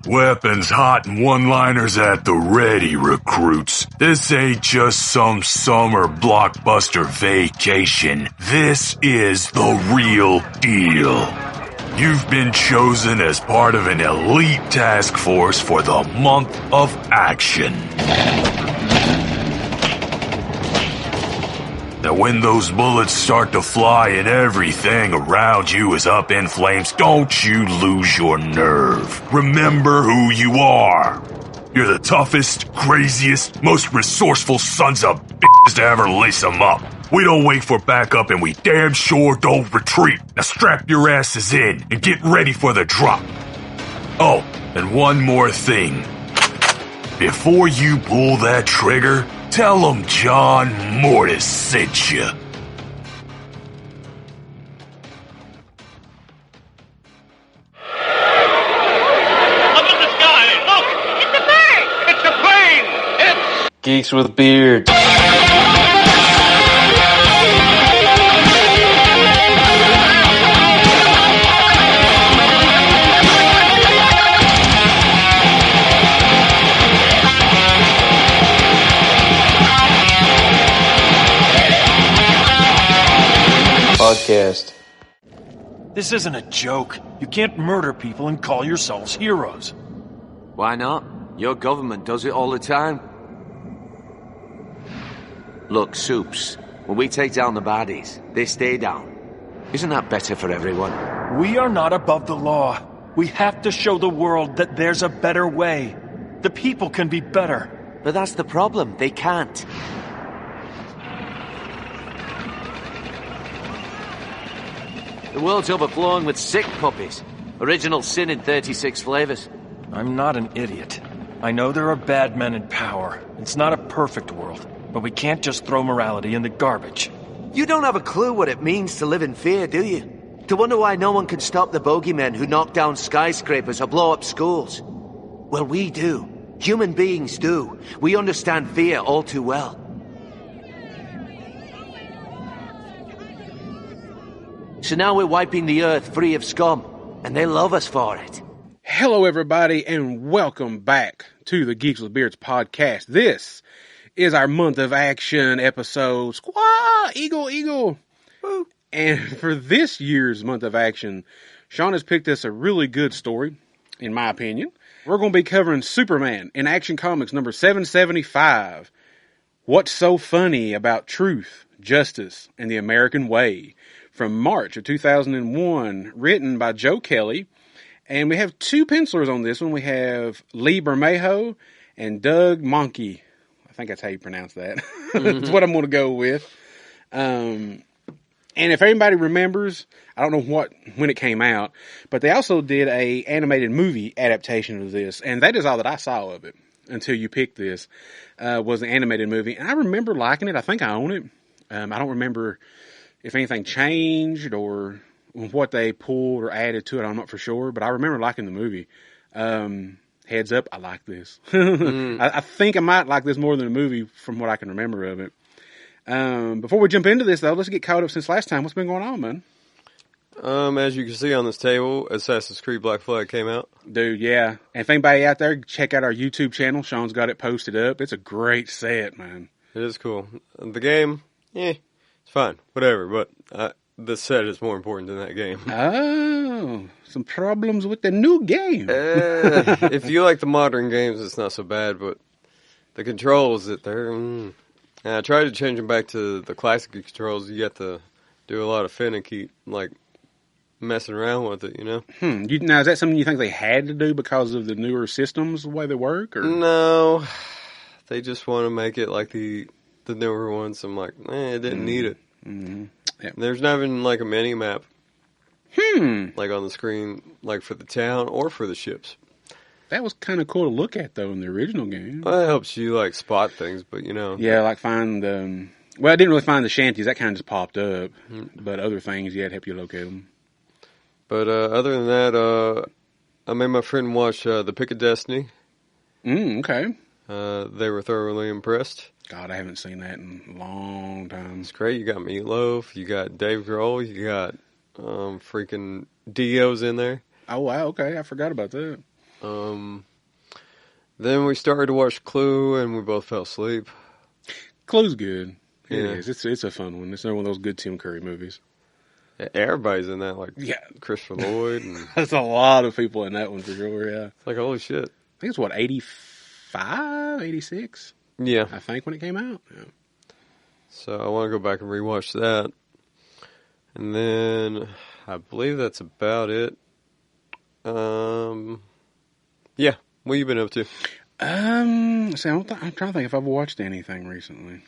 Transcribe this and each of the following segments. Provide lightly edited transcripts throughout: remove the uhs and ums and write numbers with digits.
Weapons hot and one-liners at the ready, recruits. This ain't just some summer blockbuster vacation. This is the real deal. You've been chosen as part of an elite task force for the month of action. Now when those bullets start to fly and everything around you is up in flames, don't you lose your nerve. Remember who you are. You're the toughest, craziest, most resourceful sons of bitches to ever lace them up. We don't wait for backup and we damn sure don't retreat. Now strap your asses in and get ready for the drop. Oh, and one more thing. Before you pull that trigger, tell them John Mortis sent you. Up in the sky, look! It's a bird! It's a plane! It's... Geeks with Beard. Podcast. This isn't a joke. You can't murder people and call yourselves heroes. Why not? Your government does it all the time. Look, Soups, when we take down the baddies, they stay down. Isn't that better for everyone? We are not above the law. We have to show the world that there's a better way. The people can be better. But that's the problem. They can't. The world's overflowing with sick puppies. Original sin in 36 flavors. I'm not an idiot. I know there are bad men in power. It's not a perfect world, but we can't just throw morality in the garbage. You don't have a clue what it means to live in fear, do you? To wonder why no one can stop the bogeymen who knock down skyscrapers or blow up schools. Well, we do. Human beings do. We understand fear all too well. So now we're wiping the earth free of scum, and they love us for it. Hello, everybody, and welcome back to the Geeks with Beards podcast. This is our month of action episode. Squaw! Eagle, eagle! Woo. And for this year's month of action, Sean has picked us a really good story, in my opinion. We're going to be covering Superman in Action Comics number 775. What's so funny about truth, justice, and the American way? From March of 2001, written by Joe Kelly. And we have two pencilers on this one. We have Lee Bermejo and Doug Manke. I think that's how you pronounce that. That's what I'm going to go with. And if anybody remembers, I don't know when it came out, but they also did a animated movie adaptation of this. And that is all that I saw of it until you picked this, was the animated movie. And I remember liking it. I think I own it. I don't remember if anything changed or what they pulled or added to it. I'm not for sure, but I remember liking the movie. Heads up, I like this. I think I might like this more than the movie from what I can remember of it. Before we jump into this, though, let's get caught up since last time. What's been going on, man? As you can see on this table, Assassin's Creed Black Flag came out. Dude, yeah. And if anybody out there, check out our YouTube channel. Sean's got it posted up. It's a great set, man. It is cool. The game, it's fine. Whatever, but the set is more important than that game. Oh, some problems with the new game. If you like the modern games, it's not so bad, but the controls, I tried to change them back to the classic controls. You got to do a lot of finicky, like, messing around with it, you know? Now, is that something you think they had to do because of the newer systems, the way they work? Or? No, they just want to make it like the newer ones. I'm like, it didn't need it. Mm-hmm. Yep. There's not even like a mini map, like on the screen, like for the town or for the ships. That was kind of cool to look at, though, in the original game. Well, it helps you like spot things, but you know. Yeah, like find well, I didn't really find the shanties. That kind of just popped up, but other things, yeah, it'd help you locate them. But other than that, I made my friend watch The Pick of Destiny. Okay. They were thoroughly impressed. God, I haven't seen that in a long time. It's great. You got Meatloaf, you got Dave Grohl, you got freaking Dio's in there. Oh, wow, okay. I forgot about that. Then we started to watch Clue, and we both fell asleep. Clue's good. It Yeah. is. It's a fun one. It's another one of those good Tim Curry movies. Everybody's in that, like Yeah. Christopher Lloyd. And There's a lot of people in that one for sure, yeah. it's like, holy shit. I think it's, what, 85, 86? Yeah. I think when it came out. Yeah. So I want to go back and rewatch that. And then I believe that's about it. Yeah. What you been up to? I'm trying to think if I've watched anything recently.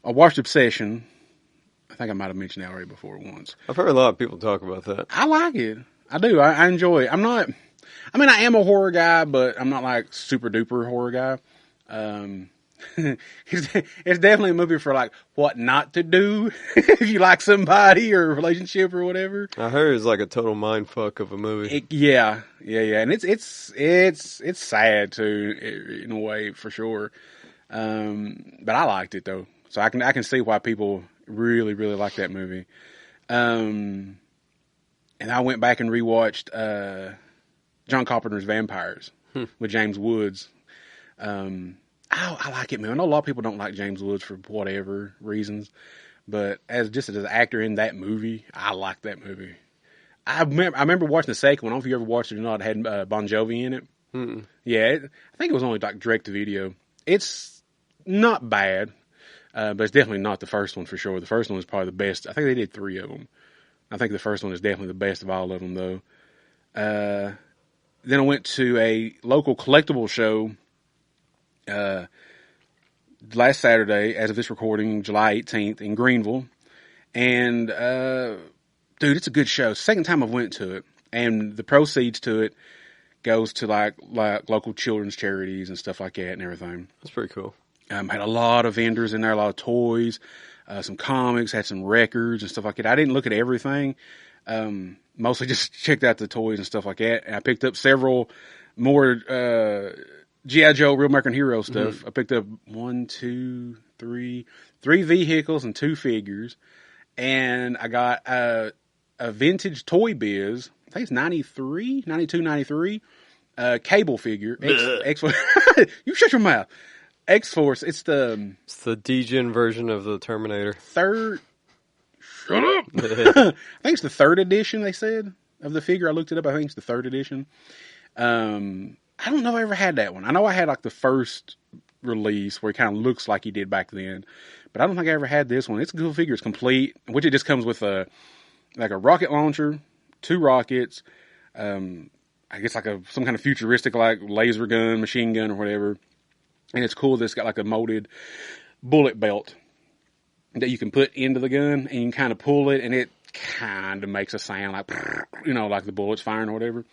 I watched Obsession. I think I might have mentioned that already before once. I've heard a lot of people talk about that. I like it. I do. I enjoy it. I am a horror guy, but I'm not like super duper horror guy. It's definitely a movie for like what not to do if you like somebody or a relationship or whatever. I heard it's like a total mind fuck of a movie. Yeah, and it's sad too in a way for sure. But I liked it though, so I can see why people really like that movie. And I went back and rewatched John Carpenter's Vampires with James Woods. I like it, man. I know a lot of people don't like James Woods for whatever reasons, but as an actor in that movie, I like that movie. I remember watching the second one. I don't know if you ever watched it or not. It had Bon Jovi in it. Mm-mm. Yeah, I think it was only like direct to video. It's not bad, but it's definitely not the first one for sure. The first one was probably the best. I think they did 3 of them. I think the first one is definitely the best of all of them, though. Then I went to a local collectible show last Saturday, as of this recording, July 18th, in Greenville. And, dude, it's a good show. Second time I've went to it. And the proceeds to it goes to, like local children's charities and stuff like that and everything. That's pretty cool. Had a lot of vendors in there, a lot of toys, some comics, had some records and stuff like that. I didn't look at everything. Mostly just checked out the toys and stuff like that. And I picked up several more G.I. Joe, Real American Hero stuff. Mm-hmm. I picked up 3 vehicles and 2 figures. And I got a vintage Toy Biz, I think it's 92, 93, cable figure. X-Force. You shut your mouth. X-Force, it's the degen version of the Terminator. Third. Shut up! I think it's the 3rd edition, they said, of the figure. I looked it up. I think it's the 3rd edition. I don't know if I ever had that one. I know I had like the first release where it kind of looks like he did back then, but I don't think I ever had this one. It's a good figure. It's complete, which it just comes with a rocket launcher, 2 rockets, I guess like some kind of futuristic like laser gun, machine gun or whatever. And it's cool that it's got like a molded bullet belt that you can put into the gun and you can kind of pull it and it kind of makes a sound like, like the bullet's firing or whatever.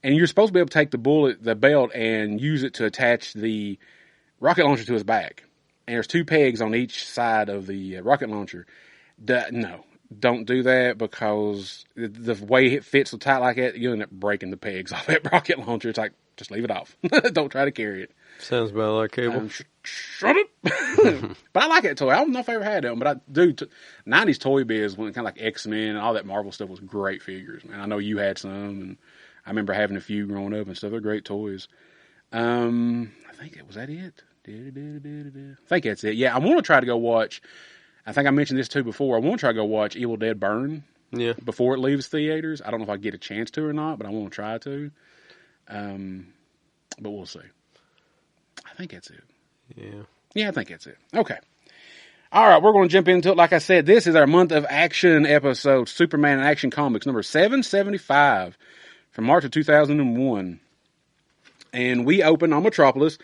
And you're supposed to be able to take the belt, and use it to attach the rocket launcher to his back. And there's 2 pegs on each side of the rocket launcher. No, don't do that, because the way it fits so tight like that, you'll end up breaking the pegs off that rocket launcher. It's like, just leave it off. Don't try to carry it. Sounds about like cable. Shut up. But I like that toy. I don't know if I ever had that one, but I do. 90s Toy Biz, when kind of like X-Men and all that Marvel stuff, was great figures, man. I know you had some, and I remember having a few growing up and stuff. They're great toys. I think was that it? I think that's it. Yeah, I want to try to go watch. I think I mentioned this too before. I want to try to go watch Evil Dead Burn. Yeah. Before it leaves theaters. I don't know if I get a chance to or not, but I want to try to. But we'll see. I think that's it. Yeah. Yeah, I think that's it. Okay. All right, we're going to jump into it. Like I said, this is our month of action episode, Superman and Action Comics, number 775 from March of 2001. And we open on Metropolis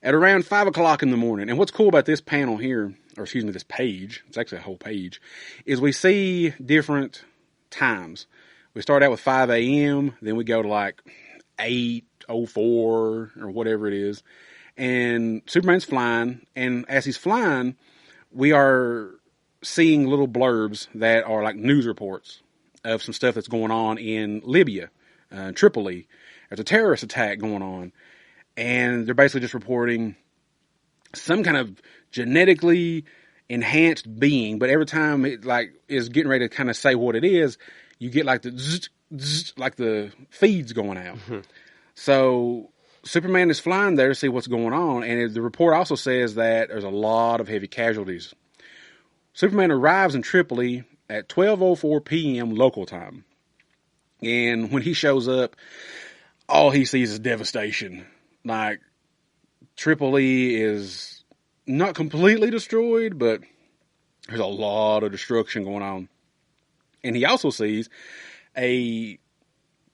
at around 5 o'clock in the morning. And what's cool about this panel here, or excuse me, this page, it's actually a whole page, is we see different times. We start out with 5 a.m., then we go to like 8:04 or whatever it is. And Superman's flying, and as he's flying, we are seeing little blurbs that are like news reports of some stuff that's going on in Libya, Tripoli. There's a terrorist attack going on, and they're basically just reporting some kind of genetically enhanced being, but every time it like is getting ready to kind of say what it is, you get like the zzz, like the feed's going out. So Superman is flying there to see what's going on, and the report also says that there's a lot of heavy casualties. Superman arrives in Tripoli at 12:04 p.m. local time. And when he shows up, all he sees is devastation. Like, Tripoli is not completely destroyed, but there's a lot of destruction going on. And he also sees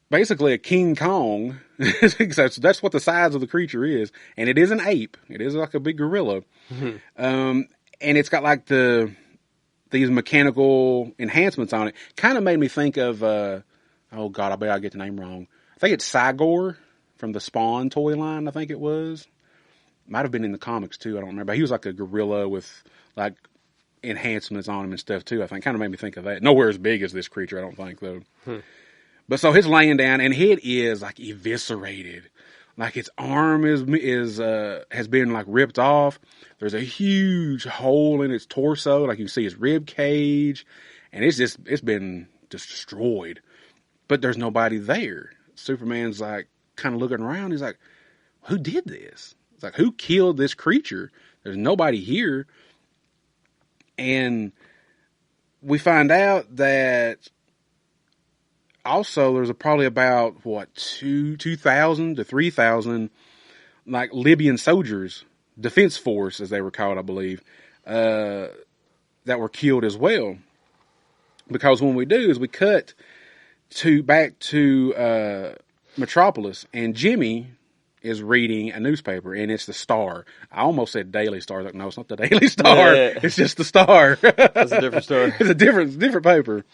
basically a King Kong. That's what the size of the creature is. And it is an ape. It is like a big gorilla. And it's got like these mechanical enhancements on it. Kind of made me think of, oh God, I bet I get the name wrong. I think it's Cygor from the Spawn toy line, I think it was. Might have been in the comics too, I don't remember. He was like a gorilla with like enhancements on him and stuff too, I think. Kind of made me think of that. Nowhere as big as this creature, I don't think, though. But so he's laying down, and it is like eviscerated. Like its arm has been like ripped off. There's a huge hole in its torso, like you can see its rib cage, and it's been just destroyed. But there's nobody there. Superman's like kind of looking around. He's like, who did this? It's like, who killed this creature? There's nobody here. And we find out that also there's probably about 2,000 to 3,000 like Libyan soldiers, defense force as they were called, I believe, that were killed as well. Because when we do is we cut back to Metropolis, and Jimmy is reading a newspaper, and it's the Star. I almost said Daily Star. Like, no, it's not the Daily Star. Yeah. It's just the Star. That's a different story. It's a different paper.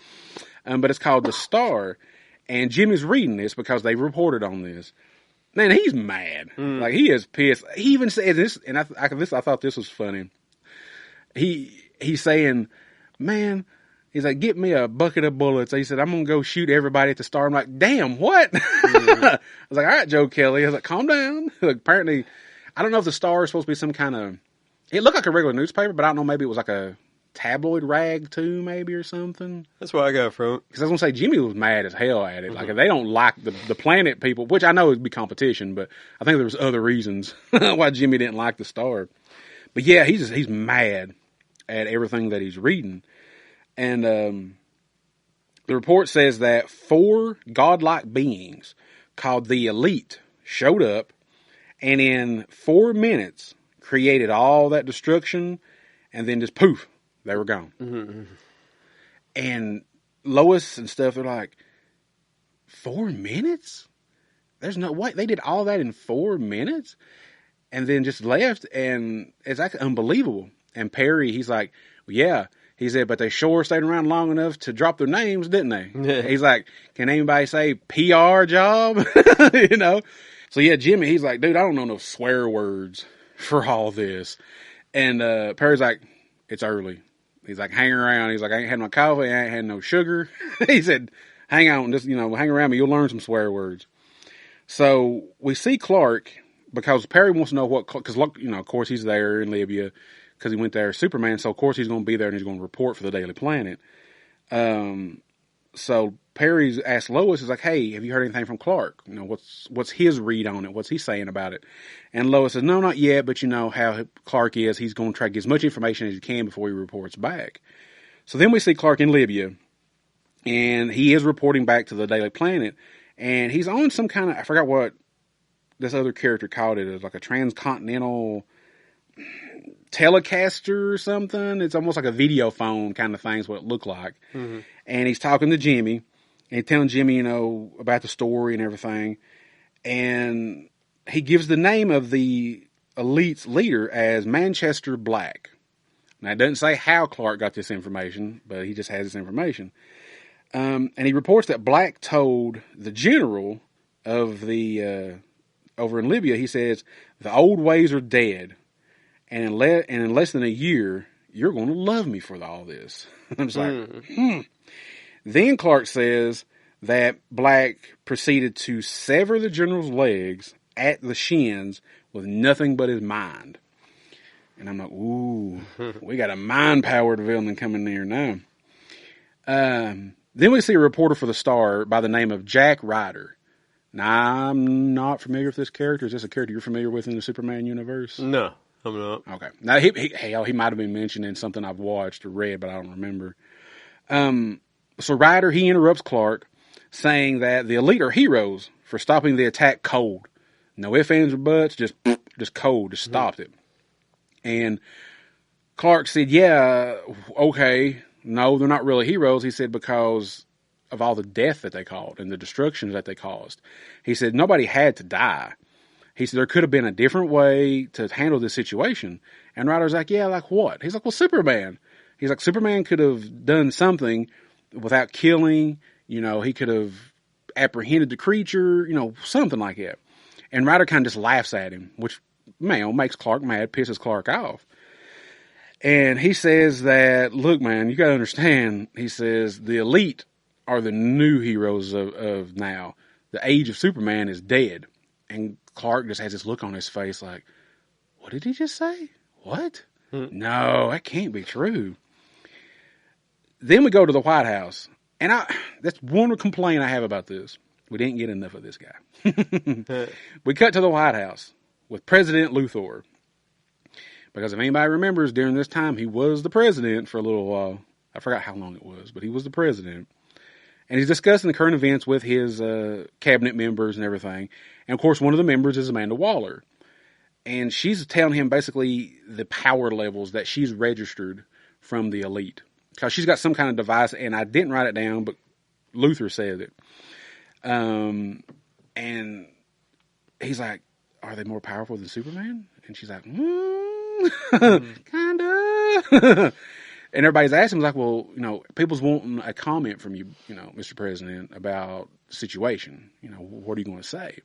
But it's called the Star. And Jimmy's reading this because they reported on this. Man, he's mad. Like, he is pissed. He even said this, and I thought this was funny. He's saying, man, he's like, get me a bucket of bullets. He said, I'm going to go shoot everybody at the Star. I'm like, damn, what? I was like, all right, Joe Kelly. I was like, calm down. Like, apparently, I don't know if the Star is supposed to be some kind of, it looked like a regular newspaper, but I don't know, maybe it was like a tabloid rag too, maybe, or something. That's what I got from it. Because I was going to say, Jimmy was mad as hell at it. Like, if they don't like the planet people, which I know would be competition, but I think there was other reasons why Jimmy didn't like the Star. But yeah, he's mad at everything that he's reading. And the report says that 4 godlike beings called the Elite showed up and in 4 minutes created all that destruction, and then just poof, they were gone. And Lois and stuff, they're like, 4 minutes? There's no way. They did all that in 4 minutes? And then just left, and it's actually unbelievable. And Perry, he's like, well, yeah. He said, but they sure stayed around long enough to drop their names, didn't they? Yeah. He's like, can anybody say PR job? You know? So yeah, Jimmy, he's like, dude, I don't know no swear words for all this. And Perry's like, it's early. He's like, hang around. He's like, I ain't had my coffee. I ain't had no sugar. He said, hang on, just, hang around me. You'll learn some swear words. So we see Clark, because Perry wants to know because, of course, he's there in Libya because he went there as Superman. So, of course, he's going to be there and he's going to report for the Daily Planet. So Perry's asked Lois, is like, hey, have you heard anything from Clark? What's his read on it? What's he saying about it? And Lois says, no, not yet, but you know how Clark is. He's going to try to get as much information as he can before he reports back. So then we see Clark in Libya, and he is reporting back to the Daily Planet, and he's on some kind of, I forgot what this other character called it, as like a transcontinental Telecaster or something. It's almost like a video phone kind of thing is what it looked like. Mm-hmm. And he's talking to Jimmy, and he's telling Jimmy, about the story and everything. And he gives the name of the Elite's leader as Manchester Black. Now, it doesn't say how Clark got this information, but he just has this information. And he reports that Black told the general of the, over in Libya, he says, the old ways are dead. And in less than a year, you're going to love me for all this. I'm just like, Then Clark says that Black proceeded to sever the general's legs at the shins with nothing but his mind. And I'm like, ooh, we got a mind-powered villain coming there now. Then Then we see a reporter for the Star by the name of Jack Ryder. Now, I'm not familiar with this character. Is this a character you're familiar with in the Superman universe? No, I'm not. Okay. Now, he might have been mentioned in something I've watched or read, but I don't remember. So Ryder, he interrupts Clark, saying that the Elite are heroes for stopping the attack cold. No ifs, ands, or buts, just cold, just stopped it. And Clark said, yeah, okay, no, they're not really heroes. He said, because of all the death that they caused and the destruction that they caused. He said, nobody had to die. He said, there could have been a different way to handle this situation. And Ryder's like, yeah, like what? He's like, well, Superman. He's like, Superman could have done something without killing. You know, he could have apprehended the creature, you know, something like that. And Ryder kind of just laughs at him, which, man, makes Clark mad, pisses Clark off. And he says that, look, man, you got to understand, he says, the Elite are the new heroes of now. The age of Superman is dead. And Clark just has this look on his face like, what did he just say? What? No, that can't be true. Then we go to the White House. And that's one complaint I have about this. We didn't get enough of this guy. We cut to the White House with President Luthor. Because if anybody remembers, during this time, he was the president for a little while. I forgot how long it was, but he was the president. And he's discussing the current events with his cabinet members and everything. And, of course, one of the members is Amanda Waller. And she's telling him basically the power levels that she's registered from the Elite. Because she's got some kind of device, and I didn't write it down, but Luthor said it. And he's like, are they more powerful than Superman? And she's like, kinda. And everybody's asking, like, well, you know, people's wanting a comment from you, you know, Mr. President, about the situation. You know, what are you going to say?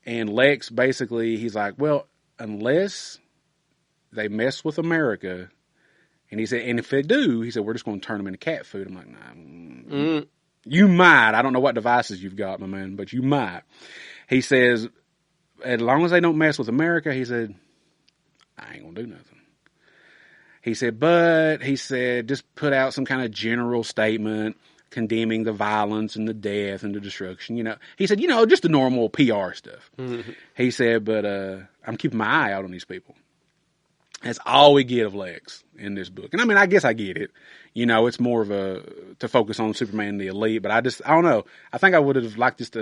And Lex basically, he's like, well, unless they mess with America, and he said, and if they do, he said, we're just going to turn them into cat food. I'm like, nah. You might. I don't know what devices you've got, my man, but you might. He says, as long as they don't mess with America, he said, I ain't going to do nothing. He said, just put out some kind of general statement condemning the violence and the death and the destruction. You know, he said, you know, just the normal PR stuff. Mm-hmm. He said, but I'm keeping my eye out on these people. That's all we get of Lex in this book. And I mean, I guess I get it. You know, it's more of to focus on Superman and the Elite, but I don't know. I think I would have liked just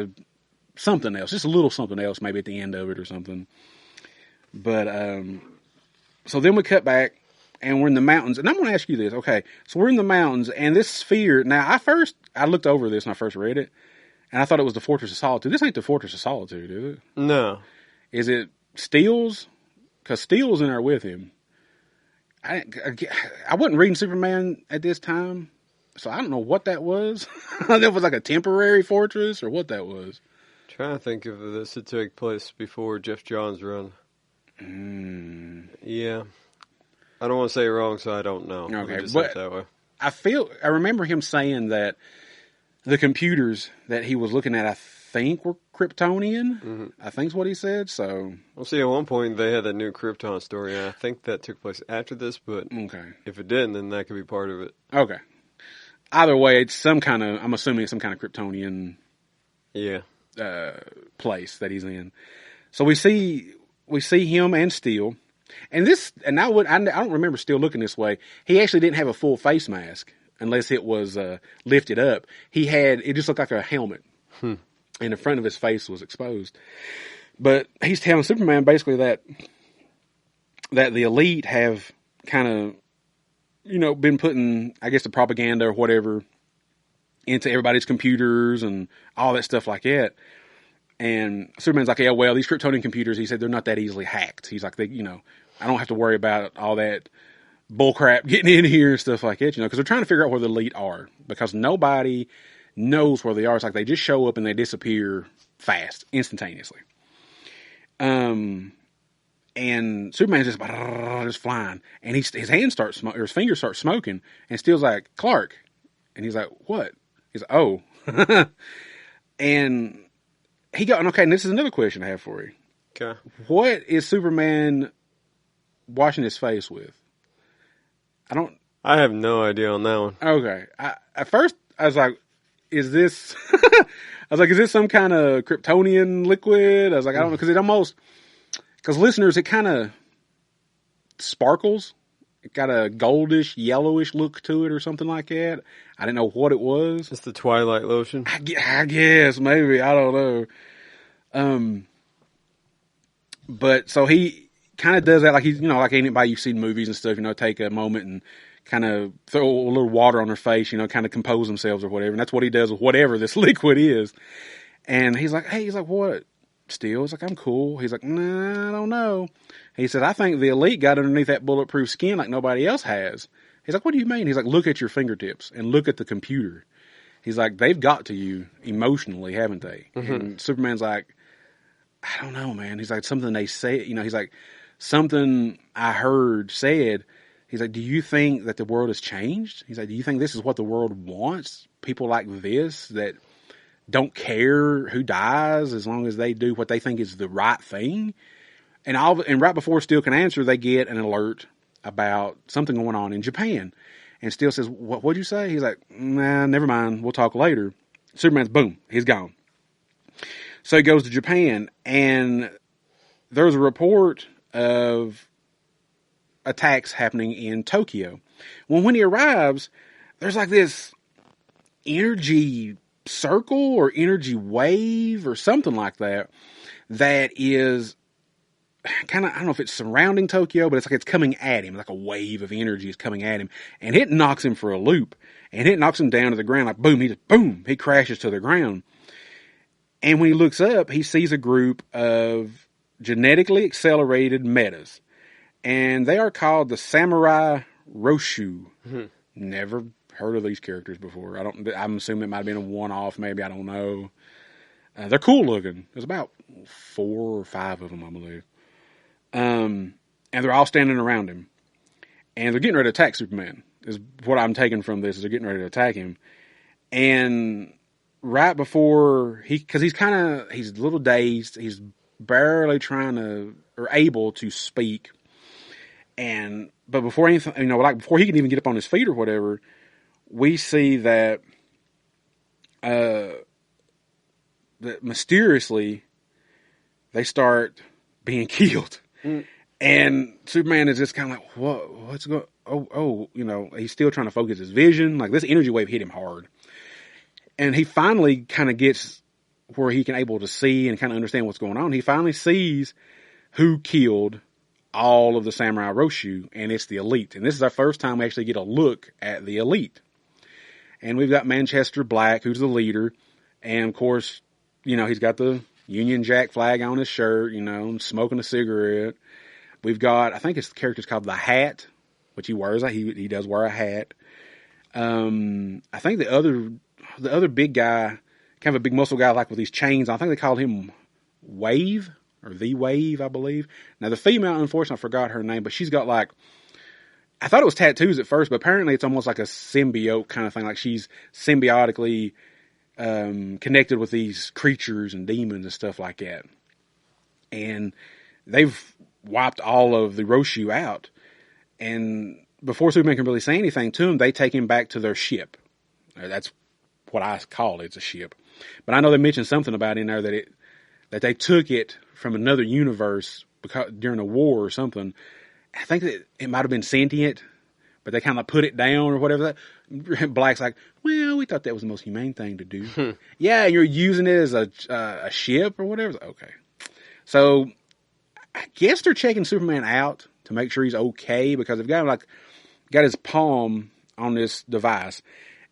something else, just a little something else, maybe at the end of it or something. But, so then we cut back and we're in the mountains. And I'm going to ask you this. Okay. So we're in the mountains and this sphere. Now I looked over this when I first read it and I thought it was the Fortress of Solitude. This ain't the Fortress of Solitude, is it? No. Is it Steele's? Because Steele's in there with him. I wasn't reading Superman at this time, so I don't know what that was. That was like a temporary fortress or what that was. Trying to think if this had took place before Jeff Johns' run. Yeah. I don't want to say it wrong, so I don't know. Okay, just but that way. I remember him saying that the computers that he was looking at, I think were Kryptonian. Mm-hmm. I think's what he said. So, well, see, at one point they had that new Krypton story, and I think that took place after this. But if it didn't, then that could be part of it. Okay. Either way, it's some kind of. I'm assuming it's some kind of Kryptonian. Yeah. Place that he's in. So we see him and Steel, and I don't remember Steel looking this way. He actually didn't have a full face mask unless it was lifted up. It just looked like a helmet. And the front of his face was exposed. But he's telling Superman basically that the Elite have kind of, you know, been putting, I guess, the propaganda or whatever into everybody's computers and all that stuff like that. And Superman's like, yeah, well, these Kryptonian computers, he said, they're not that easily hacked. He's like, I don't have to worry about all that bullcrap getting in here and stuff like that, you know, because they're trying to figure out where the Elite are. Because nobody knows where they are. It's like they just show up and they disappear fast, instantaneously. And Superman's just flying, and his hands his fingers start smoking, and Steele's like, Clark, and he's like, what? He's like, oh, and he got, okay, and this is another question I have for you. Okay. What is Superman washing his face with? I have no idea on that one. Okay. At first, I was like, is this, is this some kind of Kryptonian liquid? I was like, I don't know, because listeners, it kind of sparkles. It got a goldish, yellowish look to it or something like that. I didn't know what it was. It's the Twilight lotion. I guess, maybe. I don't know. But so he kind of does that like he's, like anybody you've seen in movies and stuff, take a moment and kind of throw a little water on their face, kind of compose themselves or whatever. And that's what he does with whatever this liquid is. And he's like, what? Still? He's like, I'm cool. He's like, nah, I don't know. He said, I think the elite got underneath that bulletproof skin like nobody else has. He's like, what do you mean? He's like, look at your fingertips and look at the computer. He's like, they've got to you emotionally, haven't they? Mm-hmm. And Superman's like, I don't know, man. He's like, something they say, he's like, something I heard said. He's like, do you think that the world has changed? He's like, do you think this is what the world wants? People like this that don't care who dies as long as they do what they think is the right thing. And right before Steel can answer, they get an alert about something going on in Japan. And Steel says, what'd you say? He's like, nah, never mind. We'll talk later. Superman's boom. He's gone. So he goes to Japan, and there's a report of attacks happening in Tokyo. Well, when he arrives, there's like this energy circle or energy wave or something like that is kind of, I don't know if it's surrounding Tokyo, but it's like it's coming at him, like a wave of energy is coming at him, and it knocks him for a loop, and it knocks him down to the ground, like boom, he crashes to the ground. And when he looks up, he sees a group of genetically accelerated metas, and they are called the Samurai Roshu. Mm-hmm. Never heard of these characters before. I'm assuming it might have been a one-off, maybe, I don't know. They're cool looking. There's about 4 or 5 of them, I believe. And they're all standing around him. And they're getting ready to attack Superman, is what I'm taking from this, is they're getting ready to attack him. And right before because he's a little dazed, he's barely able to speak. But before anything, before he can even get up on his feet or whatever, we see that, that mysteriously they start being killed. Mm. And Superman is just kind of like, what's going he's still trying to focus his vision. Like, this energy wave hit him hard. And he finally kind of gets where he can able to see and kind of understand what's going on. He finally sees who killed all of the Samurai Roshu, and it's the elite. And this is our first time we actually get a look at the elite. And we've got Manchester Black, who's the leader. And, of course, he's got the Union Jack flag on his shirt, smoking a cigarette. We've got, I think the character's called the Hat, which he wears. He does wear a hat. I think the other big guy, kind of a big muscle guy, like with these chains, I think they called him Wave, or The Wave, I believe. Now, the female, unfortunately, I forgot her name, but she's got I thought it was tattoos at first, but apparently it's almost like a symbiote kind of thing. Like, she's symbiotically connected with these creatures and demons and stuff like that. And they've wiped all of the Roshu out. And before Superman can really say anything to him, they take him back to their ship. That's what I call it. It's a ship. But I know they mentioned something about in there that they took it from another universe during a war or something. I think that it might have been sentient, but they kind of put it down or whatever. Black's like, well, we thought that was the most humane thing to do. Yeah, you're using it as a ship or whatever. Okay. So I guess they're checking Superman out to make sure he's okay, because they've got his palm on this device.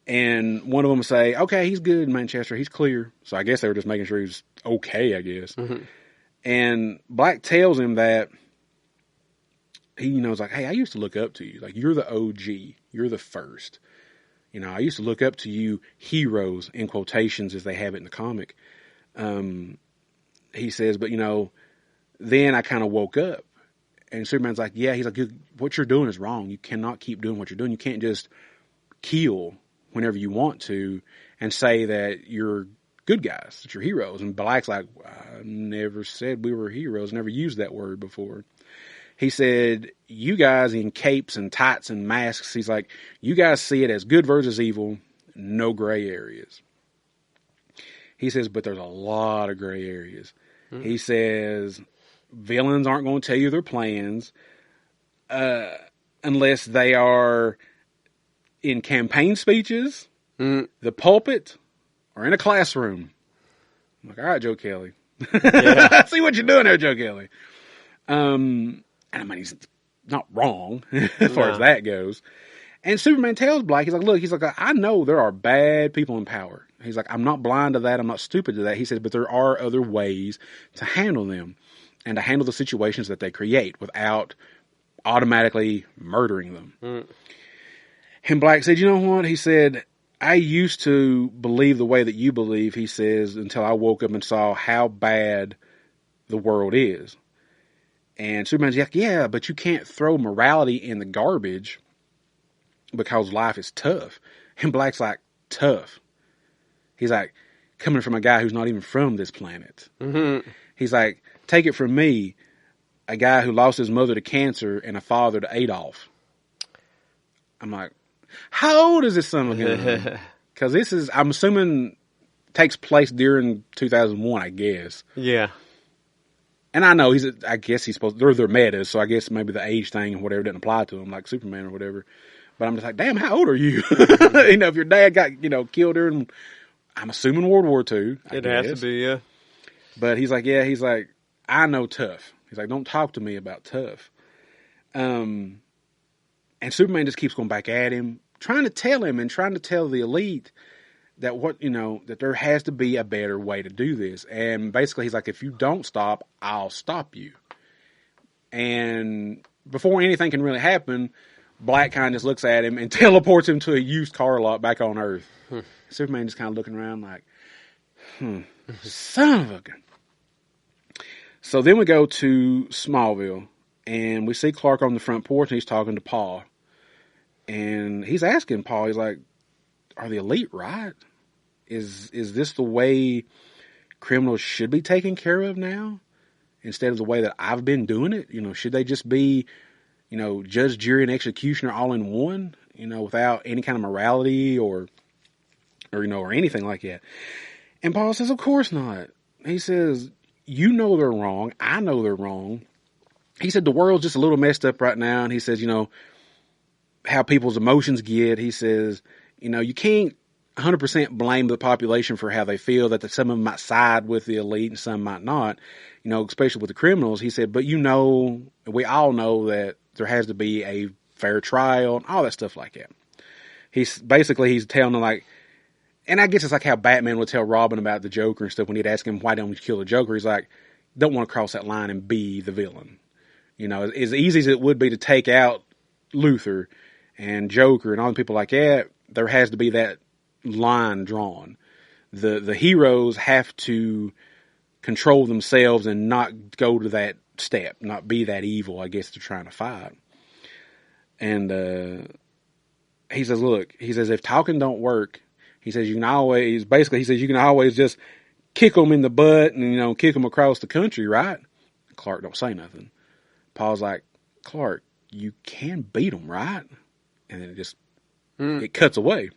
And one of them say, okay, he's good, Manchester, he's clear. So I guess they were just making sure he's okay, I guess. Mm-hmm. And Black tells him that he like, hey, I used to look up to you. Like, you're the OG. You're the first. I used to look up to you heroes, in quotations, as they have it in the comic. He says, but, then I kind of woke up. And Superman's like, yeah, he's like, what you're doing is wrong. You cannot keep doing what you're doing. You can't just kill whenever you want to and say that you're good guys, that you're heroes. And Black's like, I never said we were heroes, never used that word before. He said, you guys in capes and tights and masks, he's like, you guys see it as good versus evil, no gray areas. He says, but there's a lot of gray areas. He says, villains aren't going to tell you their plans unless they are in campaign speeches, the pulpit, or in a classroom. I'm like, all right, Joe Kelly. I see what you're doing there, Joe Kelly. And I mean, he's not wrong as far as that goes. And Superman tells Black, he's like, look, I know there are bad people in power. He's like, I'm not blind to that. I'm not stupid to that. He said, but there are other ways to handle them and to handle the situations that they create without automatically murdering them. And Black said, you know what? He said, I used to believe the way that you believe, he says, until I woke up and saw how bad the world is. And Superman's like, yeah, but you can't throw morality in the garbage because life is tough. And Black's like, tough. He's like, coming from a guy who's not even from this planet. He's like, take it from me, a guy who lost his mother to cancer and a father to Adolf. I'm like, how old is this son of a gun? Because this is, I'm assuming, takes place during 2001, I guess. Yeah. And I know I guess he's supposed, they're metas, so I guess maybe the age thing and whatever didn't apply to him, like Superman or whatever. But I'm just like, damn, how old are you? You know, if your dad got, killed during, I'm assuming World War II. It has to be, yeah. But he's like, I know tough. He's like, don't talk to me about tough. And Superman just keeps going back at him, trying to tell the elite that that there has to be a better way to do this. And basically he's like, if you don't stop, I'll stop you. And before anything can really happen, Black kind of just looks at him and teleports him to a used car lot back on Earth. Superman just kind of looking around like, son of a gun. So then we go to Smallville, and we see Clark on the front porch, and he's talking to Paul. And he's asking Paul, he's like, are the elite right? Is this the way criminals should be taken care of now? Instead of the way that I've been doing it? Should they just be, judge, jury, and executioner all in one? Without any kind of morality or anything like that. And Paul says, of course not. He says, you know they're wrong. I know they're wrong. He said, the world's just a little messed up right now. And he says, how people's emotions get. He says, you can't 100% blame the population for how they feel, that some of them might side with the elite and some might not, especially with the criminals. He said, but we all know that there has to be a fair trial and all that stuff like that. He's telling them like, and I guess it's like how Batman would tell Robin about the Joker and stuff when he'd ask him, why don't you kill the Joker? He's like, don't want to cross that line and be the villain. As easy as it would be to take out Luthor and Joker and all the people like that, there has to be that line drawn. The heroes have to control themselves and not go to that step, not be that evil, I guess, they're trying to fight. And he says, look, if talking don't work, he says, you can always just kick them in the butt and, kick them across the country, right? Clark don't say nothing. Paul's like, Clark, you can beat them, right? And then it cuts away.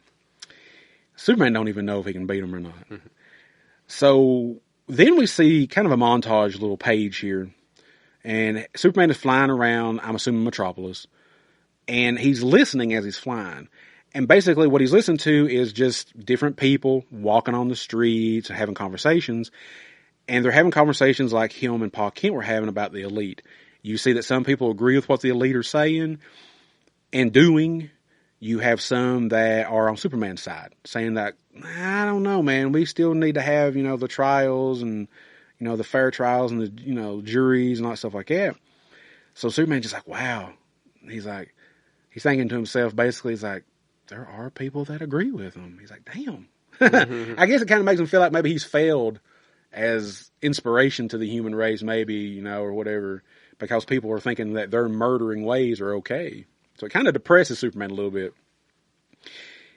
Superman don't even know if he can beat them or not. So then we see kind of a montage little page here. And Superman is flying around, I'm assuming Metropolis. And he's listening as he's flying. And basically what he's listening to is just different people walking on the streets and having conversations. And they're having conversations like him and Paul Kent were having about the elite. You see that some people agree with what the elite are saying and doing. You have some that are on Superman's side saying that, I don't know, man, we still need to have, the trials and, the fair trials and the, juries and all that stuff like that. So Superman's just like, wow. He's thinking to himself, basically, he's like, there are people that agree with him. He's like, damn. I guess it kind of makes him feel like maybe he's failed as inspiration to the human race, maybe, or whatever, because people are thinking that their murdering ways are okay. So it kind of depresses Superman a little bit.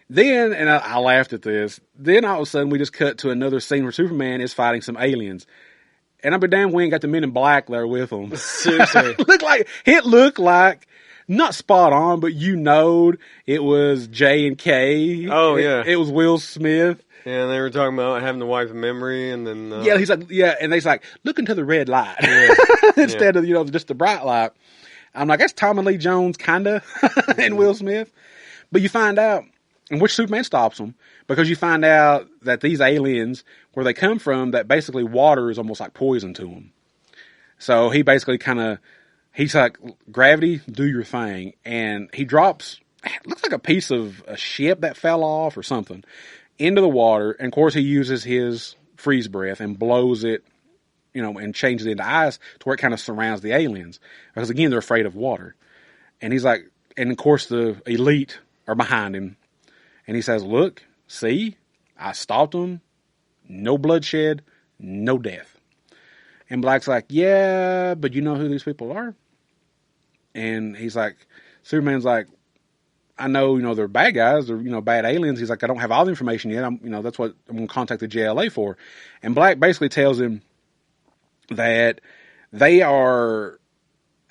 Then, and I laughed at this, then all of a sudden we just cut to another scene where Superman is fighting some aliens. And I'll be damned we ain't got the Men in Black there with him. Seriously. It looked like not spot on, but you knowed it was J and K. Oh, yeah. It was Will Smith. Yeah, and they were talking about having to wipe a memory, and then... Yeah, he's like, yeah, and he's like, look into the red light instead of, just the bright light. I'm like, that's Tommy Lee Jones, kinda, and Will Smith. But you find out, and which Superman stops them, because you find out that these aliens, where they come from, that basically water is almost like poison to them. So he basically he's like, gravity, do your thing. And he drops, it looks like a piece of a ship that fell off or something, into the water. And of course he uses his freeze breath and blows it, and changes it into ice to where it kind of surrounds the aliens. Because again, they're afraid of water. And he's like, and of course the elite are behind him. And he says, look, see, I stopped them. No bloodshed, no death. And Black's like, yeah, but you know who these people are? And he's like, Superman's like, I know, they're bad guys, they're, bad aliens. He's like, I don't have all the information yet. That's what I'm going to contact the JLA for. And Black basically tells him that they are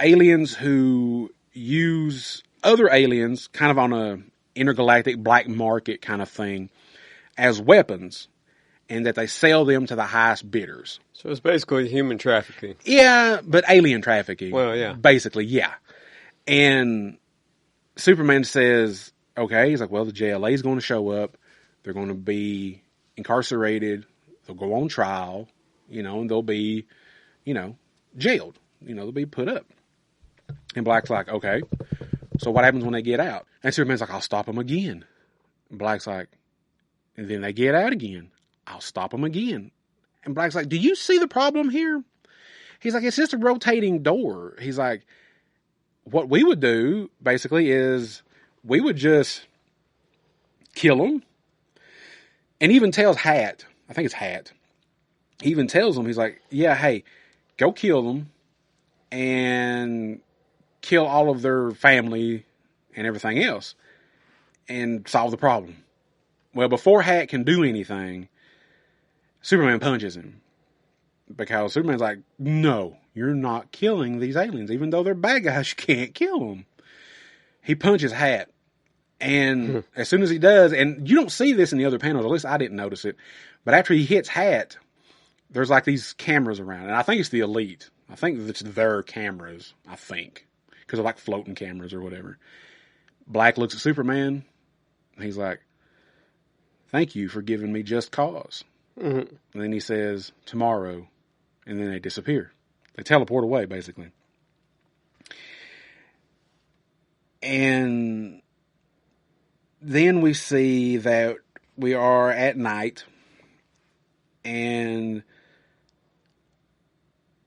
aliens who use other aliens kind of on a intergalactic black market kind of thing as weapons, and that they sell them to the highest bidders. So it's basically human trafficking. Yeah, but alien trafficking. Well, yeah. Basically, yeah. And Superman says, okay, he's like, well, the JLA is going to show up. They're going to be incarcerated. They'll go on trial, and they'll be, jailed. They'll be put up. And Black's like, okay, so what happens when they get out? And Superman's like, I'll stop them again. And Black's like, and then they get out again. I'll stop them again. And Black's like, do you see the problem here? He's like, it's just a rotating door. He's like, what we would do, basically, is we would just kill them. And even tells Hat, I think it's Hat, he even tells them, he's like, yeah, hey, go kill them and kill all of their family and everything else and solve the problem. Well, before Hat can do anything, Superman punches him. Because Superman's like, no, you're not killing these aliens. Even though they're bad guys, you can't kill them. He punches Hat. And as soon as he does, and you don't see this in the other panels, at least I didn't notice it, but after he hits Hat, there's like these cameras around. And I think it's the Elite. I think it's their cameras, I think. Because they're like floating cameras or whatever. Black looks at Superman. And he's like, thank you for giving me just cause. Mm-hmm. And then he says, tomorrow. And then they disappear. They teleport away, basically. And then we see that we are at night. And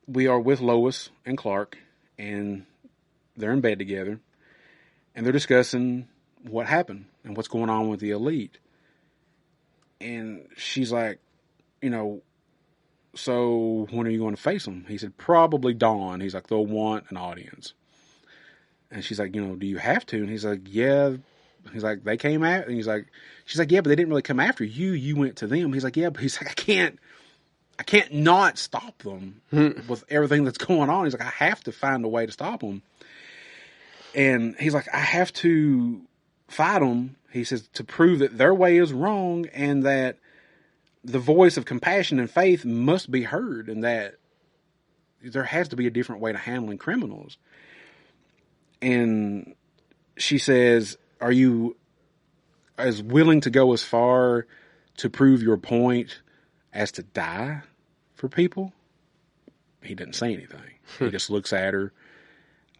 we are with Lois and Clark. And they're in bed together. And they're discussing what happened and what's going on with the Elite. And she's like, so when are you going to face them? He said, probably dawn. He's like, they'll want an audience. And she's like, do you have to? And he's like, yeah. He's like, they came out. And she's like, yeah, but they didn't really come after you. You went to them. He's like, yeah, but he's like, I can't not stop them with everything that's going on. He's like, I have to find a way to stop them. And he's like, I have to fight them. He says, to prove that their way is wrong and that the voice of compassion and faith must be heard and that there has to be a different way to handling criminals. And she says, are you as willing to go as far to prove your point as to die for people? He doesn't say anything. He just looks at her.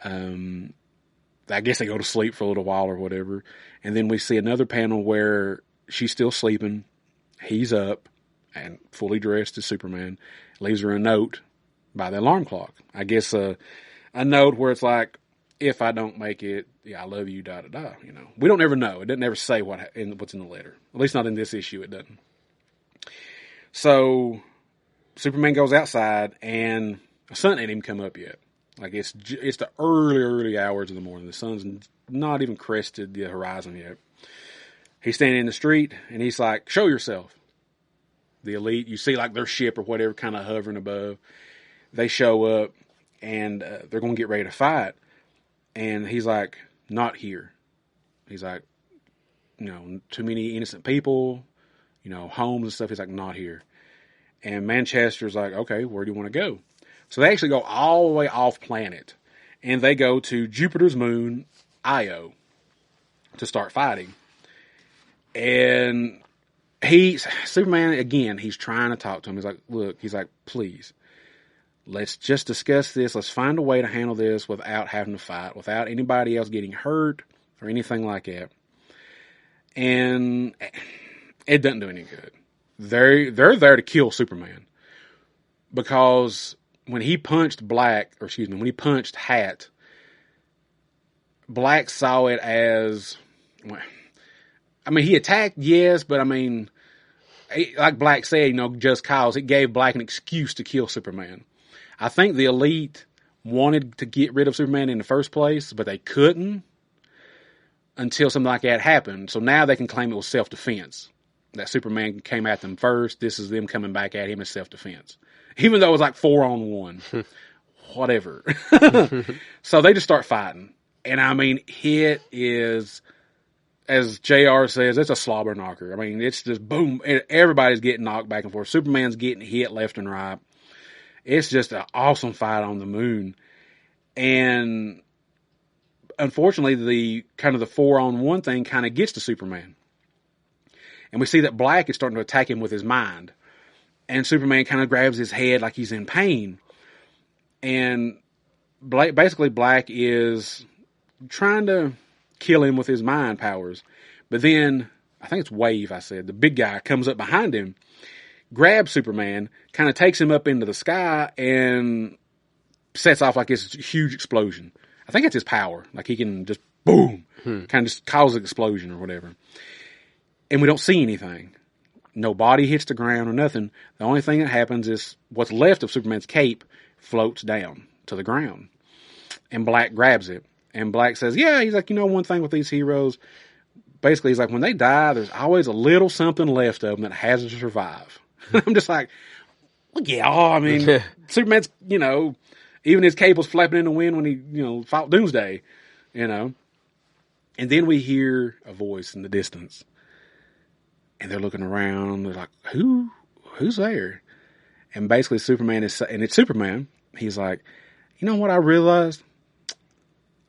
I guess they go to sleep for a little while or whatever. And then we see another panel where she's still sleeping. He's up and fully dressed as Superman. Leaves her a note by the alarm clock. I guess a note where it's like, if I don't make it, yeah, I love you, da-da-da. We don't ever know. It doesn't ever say what's in the letter. At least not in this issue, it doesn't. So Superman goes outside and the sun ain't even come up yet. Like it's the early hours of the morning. The sun's not even crested the horizon yet. He's standing in the street and he's like, show yourself. The Elite, you see like their ship or whatever kind of hovering above. They show up and they're going to get ready to fight. And he's like, not here. He's like, too many innocent people, homes and stuff. He's like, not here. And Manchester's like, okay, where do you want to go? So they actually go all the way off planet. And they go to Jupiter's moon, Io, to start fighting. And Superman, again, he's trying to talk to him. He's like, look, please, let's just discuss this. Let's find a way to handle this without having to fight, without anybody else getting hurt or anything like that. And it doesn't do any good. They're there to kill Superman. Because when he punched when he punched Hat, Black saw it as, he attacked, yes, but like Black said, just cause, it gave Black an excuse to kill Superman. I think the Elite wanted to get rid of Superman in the first place, but they couldn't until something like that happened. So now they can claim it was self-defense. That Superman came at them first. This is them coming back at him as self-defense. Even though it was like 4-on-1. Whatever. So they just start fighting. And it is, as JR says, it's a slobber knocker. It's just boom. Everybody's getting knocked back and forth. Superman's getting hit left and right. It's just an awesome fight on the moon. And unfortunately, the 4-on-1 thing kind of gets to Superman. And we see that Black is starting to attack him with his mind. And Superman kind of grabs his head like he's in pain. And basically Black is trying to kill him with his mind powers. But then, I think it's Wave, the big guy comes up behind him, grabs Superman, kind of takes him up into the sky, and sets off like this huge explosion. I think it's his power. Like he can just, boom, kind of just cause an explosion or whatever. And we don't see anything. No body hits the ground or nothing. The only thing that happens is what's left of Superman's cape floats down to the ground. And Black grabs it. And Black says, yeah, he's like, one thing with these heroes, basically he's like, when they die, there's always a little something left of them that has to survive. I'm just like, well, yeah, Superman's, even his cape was flapping in the wind when he, fought Doomsday, And then we hear a voice in the distance. And they're looking around. They're like, who's there? And basically Superman and it's Superman. He's like, you know what I realized?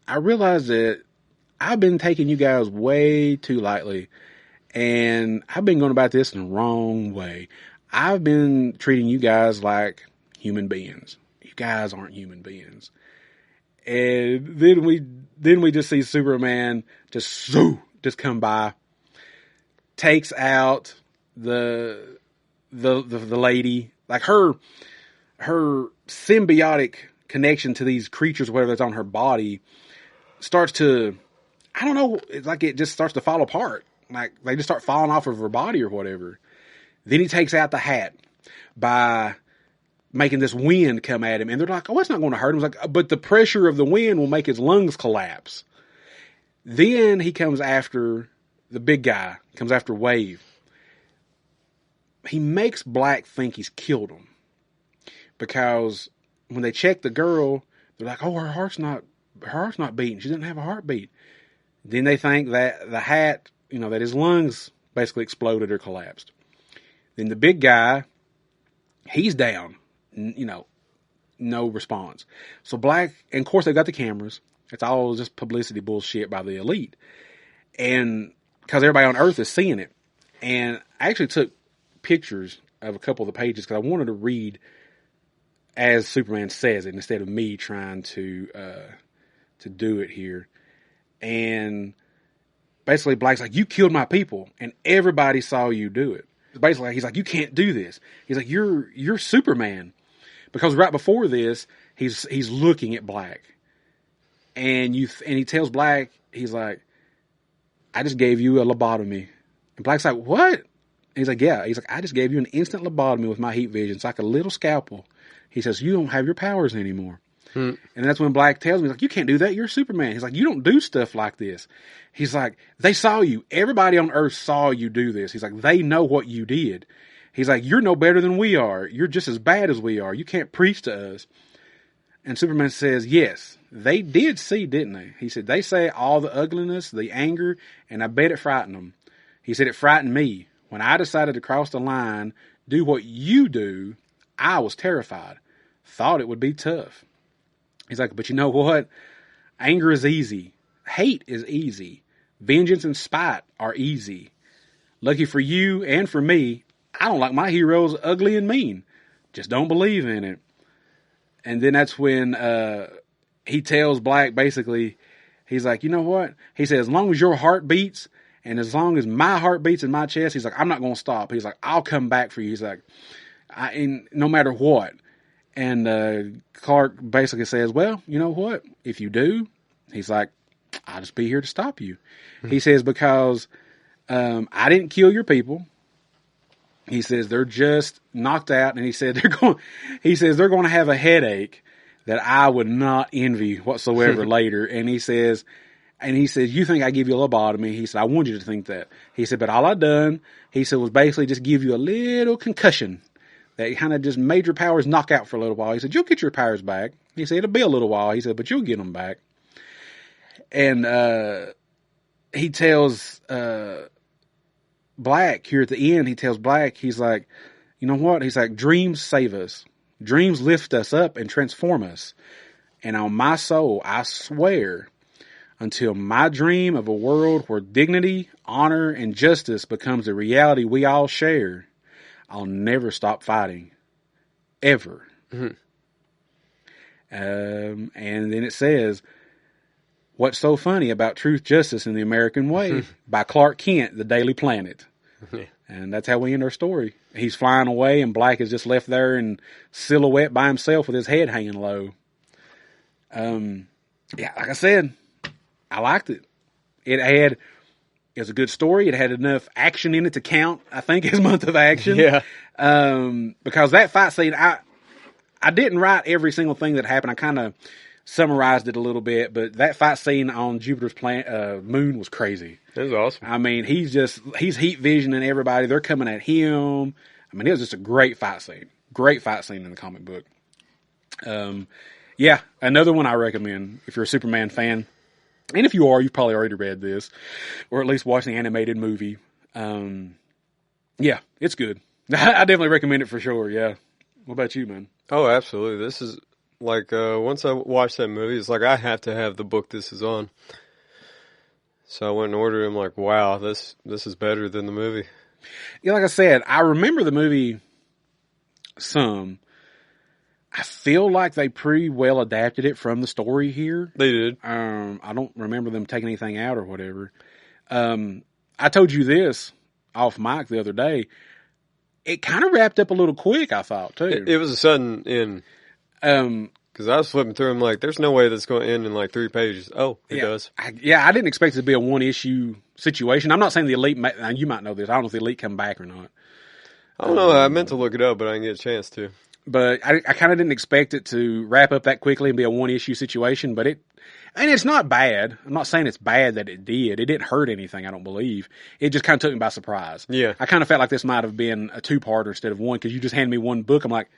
I realized that I've been taking you guys way too lightly. And I've been going about this in the wrong way. I've been treating you guys like human beings. You guys aren't human beings. And then we just see Superman just come by, takes out the lady, like her symbiotic connection to these creatures, whatever that's on her body, starts to, I don't know, it's like it just starts to fall apart. Like they just start falling off of her body or whatever. Then he takes out the Hat by making this wind come at him, and they're like, oh, it's not going to hurt him. It's like, but the pressure of the wind will make his lungs collapse. Then he comes after the big guy, comes after Wave. He makes Black think he's killed him. Because when they check the girl, they're like, oh, her heart's not beating. She doesn't have a heartbeat. Then they think that the Hat, that his lungs basically exploded or collapsed. Then the big guy, he's down. No response. So Black, and of course they got the cameras. It's all just publicity bullshit by the Elite. And because everybody on Earth is seeing it. And I actually took pictures of a couple of the pages because I wanted to read as Superman says it instead of me trying to do it here. And basically Black's like, you killed my people and everybody saw you do it. Basically, he's like, you can't do this. He's like, you're Superman. Because right before this, he's looking at Black. And he tells Black, he's like, I just gave you a lobotomy. And Black's like, what? And he's like, yeah. He's like, I just gave you an instant lobotomy with my heat vision. It's like a little scalpel. He says, you don't have your powers anymore. And that's when Black tells me, like, you can't do that. You're Superman. He's like, you don't do stuff like this. He's like, they saw you. Everybody on Earth saw you do this. He's like, they know what you did. He's like, you're no better than we are. You're just as bad as we are. You can't preach to us. And Superman says, yes, they did see, didn't they? He said, they say all the ugliness, the anger, and I bet it frightened them. He said, it frightened me. When I decided to cross the line, do what you do, I was terrified. Thought it would be tough. He's like, but you know what? Anger is easy. Hate is easy. Vengeance and spite are easy. Lucky for you and for me, I don't like my heroes ugly and mean. Just don't believe in it. And then that's when he tells Black, basically, he's like, you know what? He said, as long as your heart beats and as long as my heart beats in my chest, he's like, I'm not going to stop. He's like, I'll come back for you. He's like, no matter what. And Clark basically says, well, you know what? If you do, he's like, I'll just be here to stop you. He says, because I didn't kill your people. He says they're just knocked out, and he said they're going to have a headache that I would not envy whatsoever later. And he says, you think I give you a lobotomy? He said, I want you to think that. He said, but all I done, he said, was basically just give you a little concussion that kind of just made your powers knock out for a little while. He said, you'll get your powers back. He said, it'll be a little while. He said, but you'll get them back. And he tells Black here at the end, he tells Black, he's like, you know what? He's like, dreams save us. Dreams lift us up and transform us. And on my soul, I swear, until my dream of a world where dignity, honor, and justice becomes a reality we all share, I'll never stop fighting. Ever. Mm-hmm. And then it says, What's So Funny About Truth, Justice, and the American Way by Clark Kent, The Daily Planet. And that's how we end our story. He's flying away, and Black is just left there in silhouette by himself with his head hanging low. Yeah, like I said, I liked it. It was a good story. It had enough action in it to count, I think, as month of action. Yeah. Because that fight scene, I didn't write every single thing that happened. I kind of summarized it a little bit, but that fight scene on Jupiter's moon was crazy. It was awesome. I mean, he's heat visioning everybody. They're coming at him. I mean, it was just a great fight scene. Great fight scene in the comic book. Yeah, another one I recommend if you're a Superman fan. And if you are, you've probably already read this, or at least watched the animated movie. Yeah, it's good. I definitely recommend it for sure, yeah. What about you, man? Oh, absolutely. This is, like, once I watched that movie, it's like I have to have the book this is on. So I went and ordered it. I'm like, wow, this is better than the movie. Yeah, like I said, I remember the movie some. I feel like they pretty well adapted it from the story here. They did. I don't remember them taking anything out or whatever. I told you this off mic the other day. It kind of wrapped up a little quick, I thought, too. It was a sudden end. Because I was flipping through them like, there's no way that's going to end in like 3 pages. Oh, it does. I didn't expect it to be a one-issue situation. I'm not saying the Elite, you might know this. I don't know if the Elite come back or not. I don't know. I meant to look it up, but I didn't get a chance to. But I kind of didn't expect it to wrap up that quickly and be a one-issue situation. But it's not bad. I'm not saying it's bad that it did. It didn't hurt anything, I don't believe. It just kind of took me by surprise. Yeah. I kind of felt like this might have been a 2-parter instead of one, because you just handed me one book. I'm like,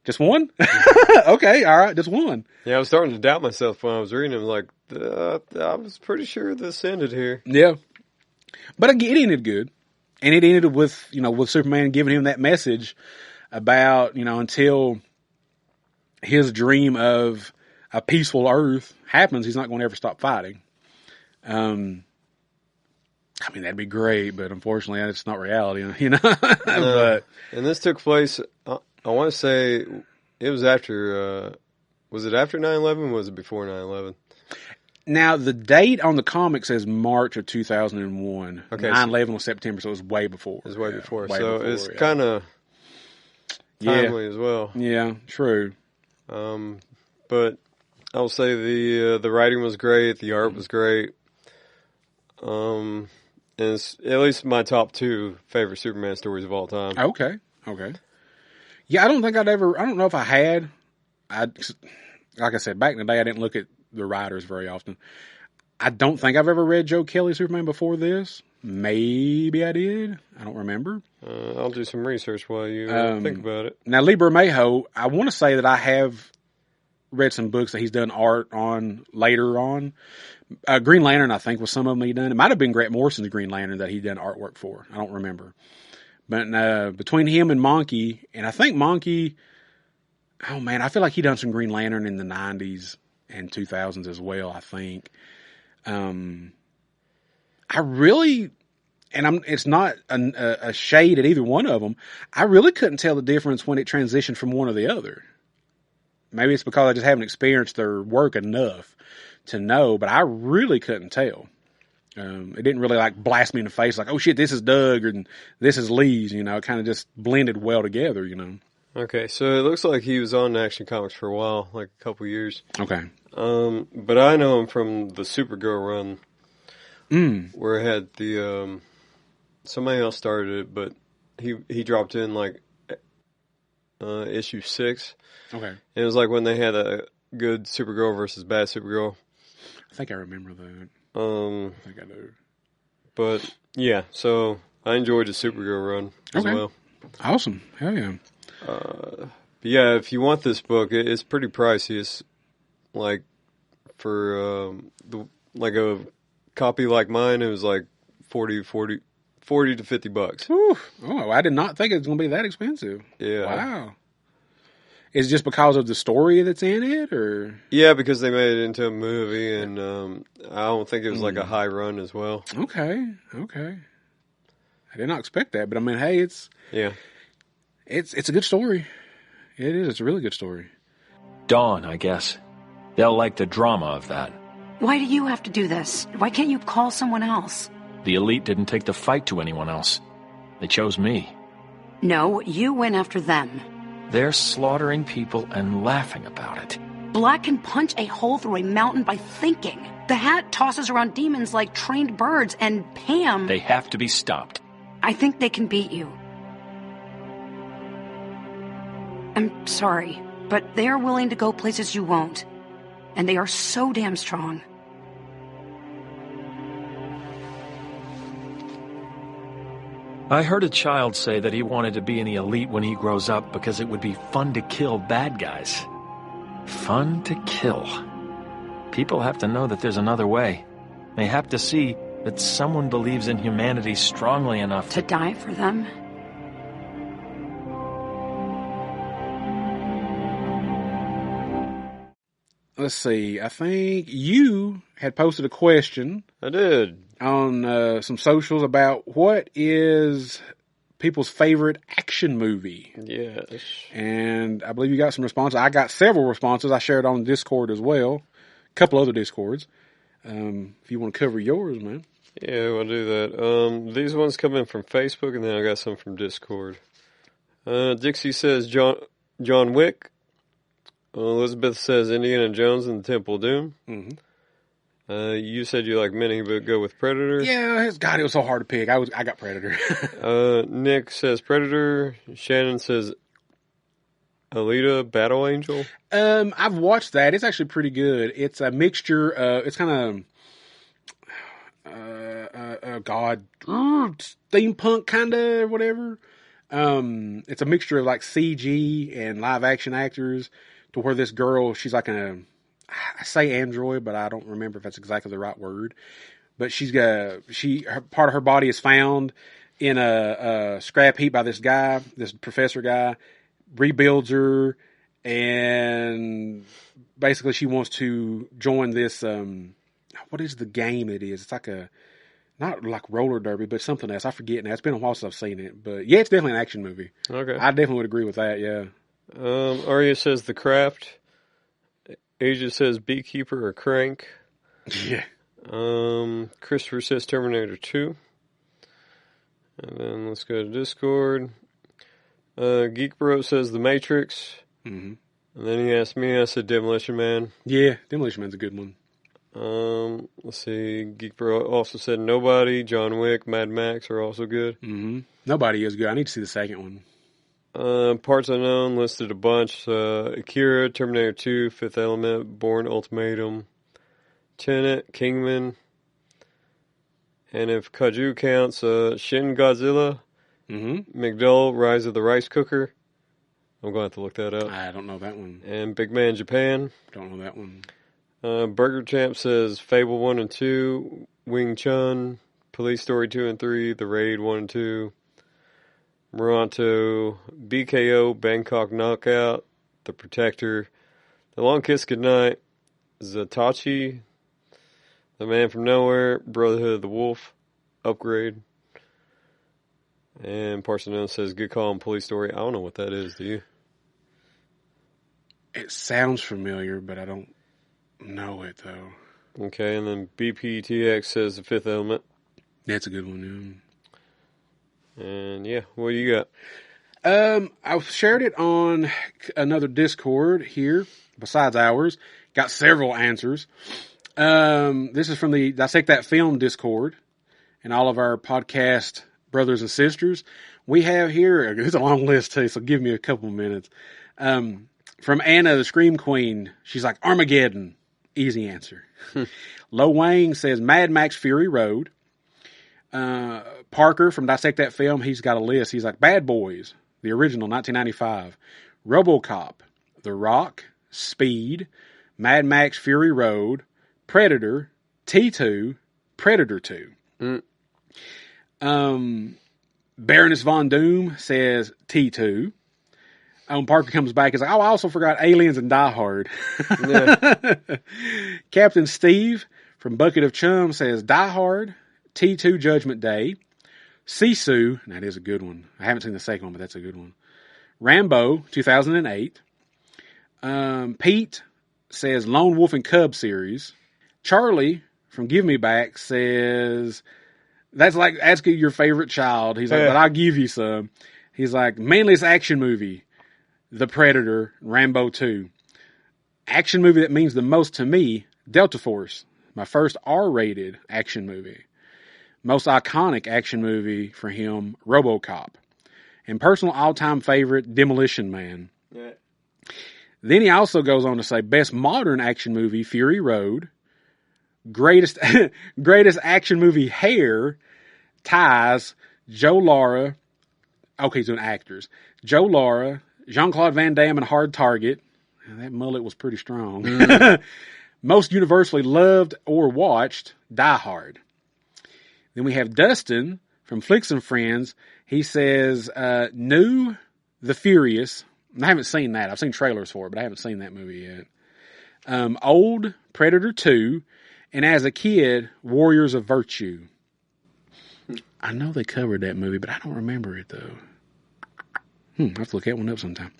just one? Okay, all right, just one. Yeah, I was starting to doubt myself when I was reading it. Like, I was pretty sure this ended here. Yeah. But it ended good. And it ended with, with Superman giving him that message about, until his dream of a peaceful Earth happens, he's not going to ever stop fighting. I mean, that'd be great, but unfortunately, it's not reality, But and this took place, I want to say, it was after, was it after 9/11 or was it before 9/11? Now, the date on the comic says March of 2001. Okay. 9/11 was September, so it was way before. It was way before. Way so before, it's kind of timely as well. Yeah, true. But I'll say the writing was great, the art was great. And it's at least my top 2 favorite Superman stories of all time. Okay. Yeah, I don't know if I had. Like I said, back in the day, I didn't look at the writers very often. I don't think I've ever read Joe Kelly's Superman before this. Maybe I did. I don't remember. I'll do some research while you think about it. Now, Lee Bermejo, I want to say that I have read some books that he's done art on later on. Green Lantern, I think, was some of them he done. It might have been Grant Morrison's Green Lantern that he done artwork for. I don't remember. But between him and Manke, and I think Manke, oh man, I feel like he done some Green Lantern in the 90s and 2000s as well, I think. I really, and it's not a shade at either one of them, I really couldn't tell the difference when it transitioned from one to the other. Maybe it's because I just haven't experienced their work enough to know, but I really couldn't tell. It didn't really like blast me in the face like, oh shit, this is Doug and this is Lee's, you know, it kind of just blended well together, you know. Okay, so it looks like he was on Action Comics for a while, like a couple years. Okay. But I know him from the Supergirl run, where it had the, somebody else started it, but he dropped in like, issue 6. Okay. And it was like when they had a good Supergirl versus bad Supergirl. I think I remember that. I think I do. But yeah, so I enjoyed the Supergirl run as well. Awesome. Hell yeah. But yeah, if you want this book, it's pretty pricey. It's like for like a copy like mine, it was like 40 to $50. Whew. Oh, I did not think it was going to be that expensive. Yeah. Wow. Is it just because of the story that's in it, or? Yeah, because they made it into a movie, and I don't think it was like a high run as well. Okay. I did not expect that, but I mean, hey, it's a good story. It is. It's a really good story. Dawn, I guess. They'll like the drama of that. Why do you have to do this? Why can't you call someone else? The elite didn't take the fight to anyone else. They chose me. No, you went after them. They're slaughtering people and laughing about it. Black can punch a hole through a mountain by thinking. The Hat tosses around demons like trained birds, and Pam... They have to be stopped. I think they can beat you. I'm sorry, but they are willing to go places you won't. And they are so damn strong. I heard a child say that he wanted to be in the elite when he grows up because it would be fun to kill bad guys. Fun to kill. People have to know that there's another way. They have to see that someone believes in humanity strongly enough to die for them. Let's see. I think you had posted a question. I did. On some socials about what is people's favorite action movie. Yes. And I believe you got some responses. I got several responses. I shared on Discord as well. A couple other Discords. If you want to cover yours, man. Yeah, we'll do that. These ones come in from Facebook, and then I got some from Discord. Dixie says John Wick. Elizabeth says Indiana Jones and the Temple of Doom. Mm-hmm. You said you like many, but go with Predator. Yeah, God, it was so hard to pick. I got Predator. Nick says Predator. Shannon says Alita, Battle Angel. I've watched that. It's actually pretty good. It's a mixture. It's kind of steampunk kind of whatever. It's a mixture of like CG and live action actors. To where this girl, she's like I say android, but I don't remember if that's exactly the right word. But part of her body is found in a scrap heap by this guy, this professor guy, rebuilds her, and basically she wants to join this, what is the game it is? It's like not like roller derby, but something else. I forget now. It's been a while since I've seen it. But yeah, it's definitely an action movie. Okay. I definitely would agree with that, yeah. Arya says The Craft. Asia says Beekeeper or Crank. Yeah. Christopher says Terminator 2. And then let's go to Discord. Geek Bro says The Matrix. Mm-hmm. And then he asked me, I said Demolition Man. Yeah, Demolition Man's a good one. Let's see. Geek Bro also said Nobody, John Wick, Mad Max are also good. Mm-hmm. Nobody is good. I need to see the second one. Parts Unknown listed a bunch. Akira, Terminator 2, Fifth Element, Bourne Ultimatum, Tenet, Kingman, and if Kaiju counts, Shin Godzilla, McDull, Rise of the Rice Cooker, I'm going to have to look that up. I don't know that one. And Big Man Japan. Don't know that one. Burger Champ says Fable 1 and 2, Wing Chun, Police Story 2 and 3, The Raid 1 and 2, Moronto, BKO, Bangkok Knockout, The Protector, The Long Kiss Goodnight, Zatachi, The Man from Nowhere, Brotherhood of the Wolf, Upgrade. And Parson says, good call on Police Story. I don't know what that is, do you? It sounds familiar, but I don't know it, though. Okay, and then BPTX says The Fifth Element. That's a good one, yeah. And, yeah, what do you got? I've shared it on another Discord here, besides ours. Got several answers. This is from the Dissect That Film Discord and all of our podcast brothers and sisters. We have here, it's a long list too, so give me a couple minutes. From Anna, the Scream Queen, she's like, Armageddon. Easy answer. Lo Wang says Mad Max Fury Road. Parker from Dissect That Film, he's got a list. He's like, Bad Boys, the original, 1995. RoboCop, The Rock, Speed, Mad Max Fury Road, Predator, T2, Predator 2. Baroness Von Doom says T2. Parker comes back and is like, I also forgot Aliens and Die Hard. Yeah. Captain Steve from Bucket of Chum says Die Hard, T2 Judgment Day, Sisu, that is a good one. I haven't seen the second one, but that's a good one. Rambo, 2008. Pete says Lone Wolf and Cub series. Charlie from Give Me Back says, that's like asking your favorite child. He's like, but I'll give you some. He's like, manliest action movie, The Predator, Rambo 2. Action movie that means the most to me, Delta Force, my first R-rated action movie. Most iconic action movie for him, RoboCop. And personal all-time favorite, Demolition Man. Yeah. Then he also goes on to say, best modern action movie, Fury Road. Greatest action movie, Hair, Ties, Joe Lara. Okay, he's doing actors. Joe Lara, Jean-Claude Van Damme, and Hard Target. That mullet was pretty strong. Mm. Most universally loved or watched, Die Hard. Then we have Dustin from Flicks and Friends. He says, New, The Furious. I haven't seen that. I've seen trailers for it, but I haven't seen that movie yet. Old, Predator 2. And as a kid, Warriors of Virtue. I know they covered that movie, but I don't remember it, though. I have to look that one up sometime.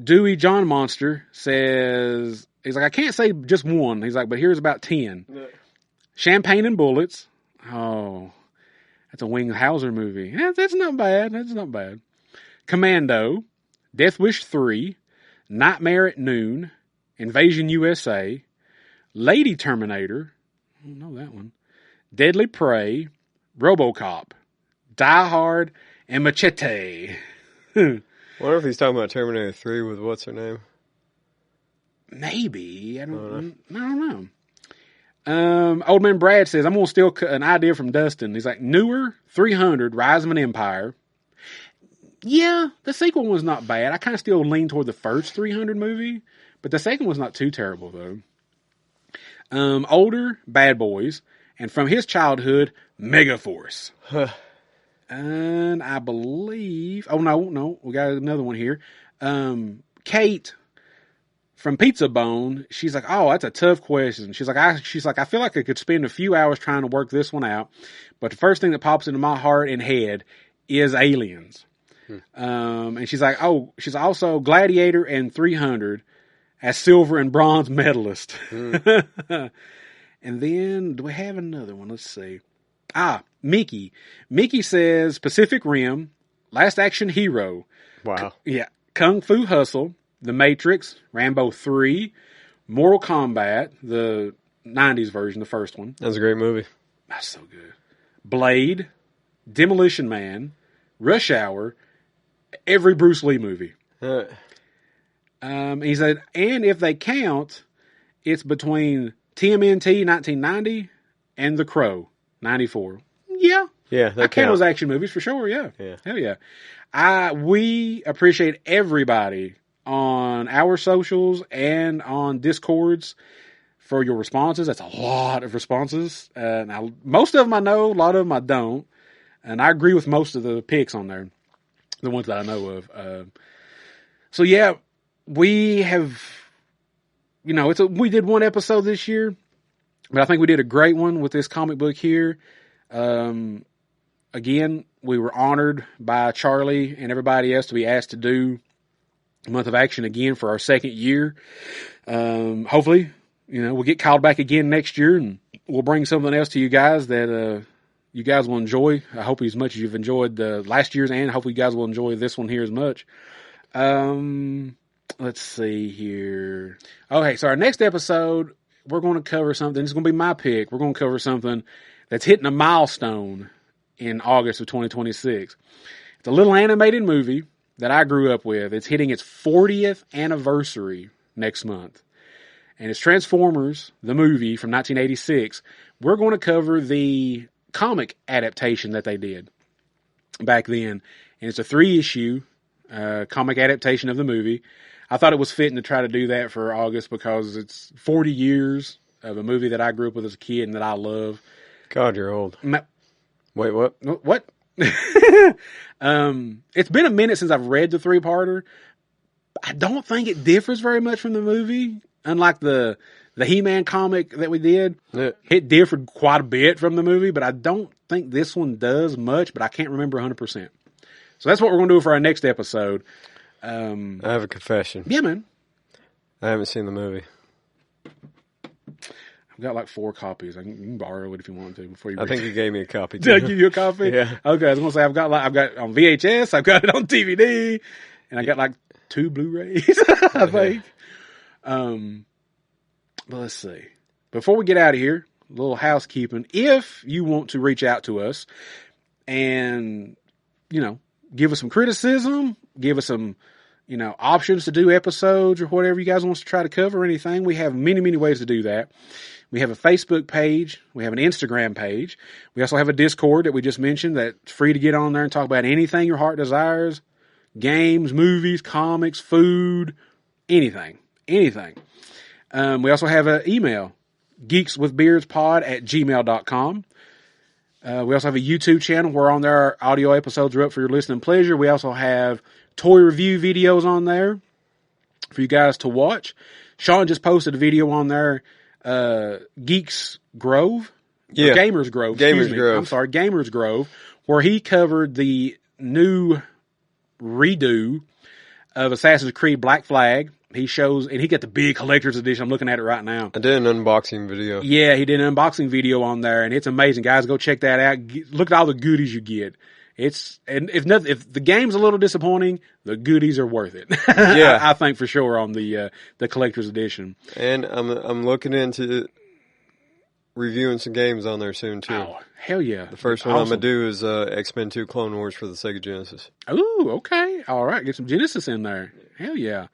Dewey John Monster says, he's like, I can't say just one. He's like, but here's about 10. Yeah. Champagne and Bullets. Oh, that's a Wing Hauser movie. That's not bad. That's not bad. Commando. Death Wish 3. Nightmare at Noon. Invasion USA. Lady Terminator. I don't know that one. Deadly Prey. RoboCop. Die Hard. And Machete. I wonder if he's talking about Terminator 3 with what's her name? Maybe. I don't know. Old Man Brad says, I'm going to steal an idea from Dustin. He's like, newer, 300, Rise of an Empire. Yeah, the sequel was not bad. I kind of still lean toward the first 300 movie, but the second was not too terrible, though. Older, Bad Boys. And from his childhood, Megaforce. And I believe, no, we got another one here. Kate from Pizza Bone, she's like, oh, that's a tough question. She's like, I feel like I could spend a few hours trying to work this one out, but the first thing that pops into my heart and head is Aliens. And she's like, oh, she's also Gladiator and 300 as silver and bronze medalist. And then, do we have another one? Let's see. Mickey. Mickey says Pacific Rim, Last Action Hero. Wow. Kung Fu Hustle, The Matrix, Rambo 3, Mortal Kombat, the 90s version, the first one. That's a great movie. That's so good. Blade, Demolition Man, Rush Hour, every Bruce Lee movie. He said, and if they count, it's between TMNT 1990 and The Crow 94. Yeah, Yeah, I count those action movies for sure. Yeah. Hell yeah. We appreciate everybody on our socials and on Discords for your responses. That's a lot of responses. Now, most of them I know, a lot of them I don't. And I agree with most of the picks on there, the ones that I know of. So yeah, we have, we did one episode this year, but I think we did a great one with this comic book here. Again, we were honored by Charlie and everybody else to be asked to do a month of action again for our second year. Hopefully, we'll get called back again next year and we'll bring something else to you guys that, you guys will enjoy. I hope as much as you've enjoyed the last year's, and hopefully you guys will enjoy this one here as much. Let's see here. Okay, so our next episode, we're going to cover something. It's going to be my pick. We're going to cover something that's hitting a milestone in August of 2026. It's a little animated movie that I grew up with. It's hitting its 40th anniversary next month. And it's Transformers, the movie from 1986. We're going to cover the comic adaptation that they did back then. And it's a 3-issue comic adaptation of the movie. I thought it was fitting to try to do that for August because it's 40 years of a movie that I grew up with as a kid and that I love. God, you're old. Wait, what? What? It's been a minute since I've read the 3-parter. I don't think it differs very much from the movie. Unlike the He-Man comic that we did, it differed quite a bit from the movie, but I don't think this one does much, but I can't remember 100%. So that's what we're going to do for our next episode. I have a confession. Yeah, man. I haven't seen the movie. I've got like 4 copies. You can borrow it if you want to before you I think you gave me a copy too. Did I give you a copy? Yeah. Okay, I was going to say I've got it on VHS, I've got it on DVD, and I got like 2 Blu-rays, I think. But let's see. Before we get out of here, a little housekeeping. If you want to reach out to us and, give us some criticism, give us some, options to do episodes or whatever you guys want us to try to cover, anything, we have many, many ways to do that. We have a Facebook page. We have an Instagram page. We also have a Discord that we just mentioned that's free to get on there and talk about anything your heart desires. Games, movies, comics, food, anything. We also have an email, geekswithbeardspod@gmail.com. We also have a YouTube channel where on there our audio episodes are up for your listening pleasure. We also have toy review videos on there for you guys to watch. Sean just posted a video on there, Geeks Grove? Yeah. Gamers Grove. Gamers Grove. I'm sorry, Gamers Grove, where he covered the new redo of Assassin's Creed Black Flag. He shows, and he got the big collector's edition. I'm looking at it right now. I did an unboxing video. Yeah, he did an unboxing video on there, and it's amazing. Guys, go check that out. Look at all the goodies you get. If the game's a little disappointing, the goodies are worth it. Yeah. I think for sure on the collector's edition. And I'm looking into reviewing some games on there soon too. Oh, hell yeah. The first one I'm going to do is X-Men 2 Clone Wars for the Sega Genesis. Ooh, okay. All right. Get some Genesis in there. Hell yeah.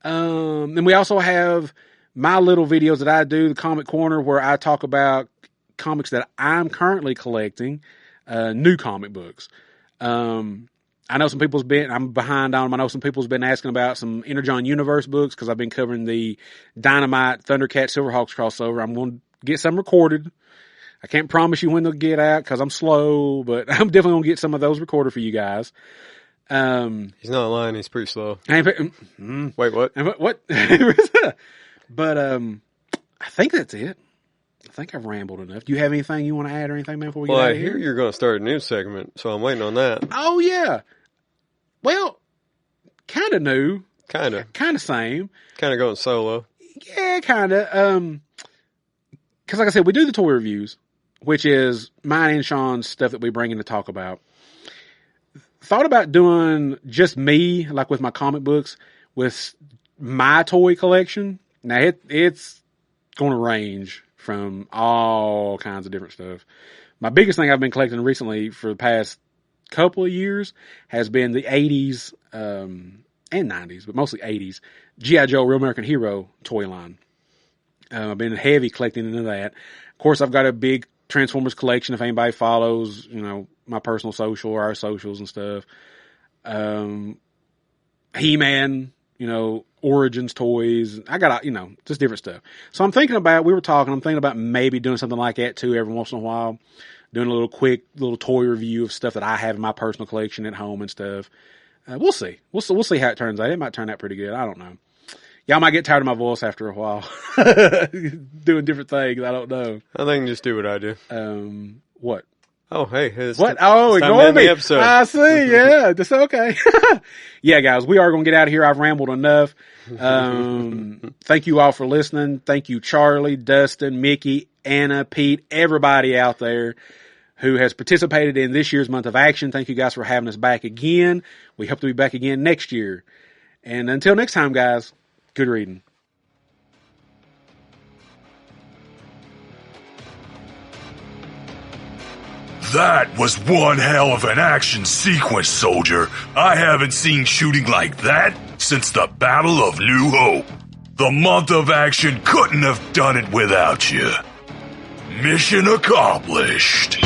And we also have my little videos that I do, the Comic Corner, where I talk about comics that I'm currently collecting, new comic books. I know I'm behind on them. I know some people's been asking about some Energon Universe books because I've been covering the Dynamite, Thundercat, Silverhawks crossover. I'm going to get some recorded. I can't promise you when they'll get out because I'm slow, but I'm definitely going to get some of those recorded for you guys. He's not lying. He's pretty slow. Wait, what? What? But I think that's it. I think I've rambled enough. Do you have anything you want to add or anything, man, before we get out of here? Well, I hear you're going to start a new segment, so I'm waiting on that. Oh, yeah. Well, kind of new. Kind of. Kind of same. Kind of going solo. Yeah, kind of. Because like I said, we do the toy reviews, which is mine and Sean's stuff that we bring in to talk about. Thought about doing just me, like with my comic books, with my toy collection. Now, it's going to range from all kinds of different stuff. My biggest thing I've been collecting recently for the past couple of years has been the 80s and 90s, but mostly 80s, G.I. Joe Real American Hero toy line. I've been heavy collecting into that. Of course, I've got a big Transformers collection, if anybody follows, you know, my personal social or our socials and stuff. He-Man, you know, Origins toys. I got, you know, just different stuff. So I'm thinking about maybe doing something like that too every once in a while. Doing a little quick toy review of stuff that I have in my personal collection at home and stuff. We'll see. We'll see how it turns out. It might turn out pretty good. I don't know. Y'all might get tired of my voice after a while. Doing different things. I don't know. I think just do what I do. What? Oh, hey. What? Oh, ignore me. Episode. I see. Yeah. That's okay. Yeah, guys, we are going to get out of here. I've rambled enough. Thank you all for listening. Thank you, Charlie, Dustin, Mickey, Anna, Pete, everybody out there who has participated in this year's month of action. Thank you guys for having us back again. We hope to be back again next year. And until next time, guys, good reading. That was one hell of an action sequence, soldier. I haven't seen shooting like that since the Battle of New Hope. The month of action couldn't have done it without you. Mission accomplished.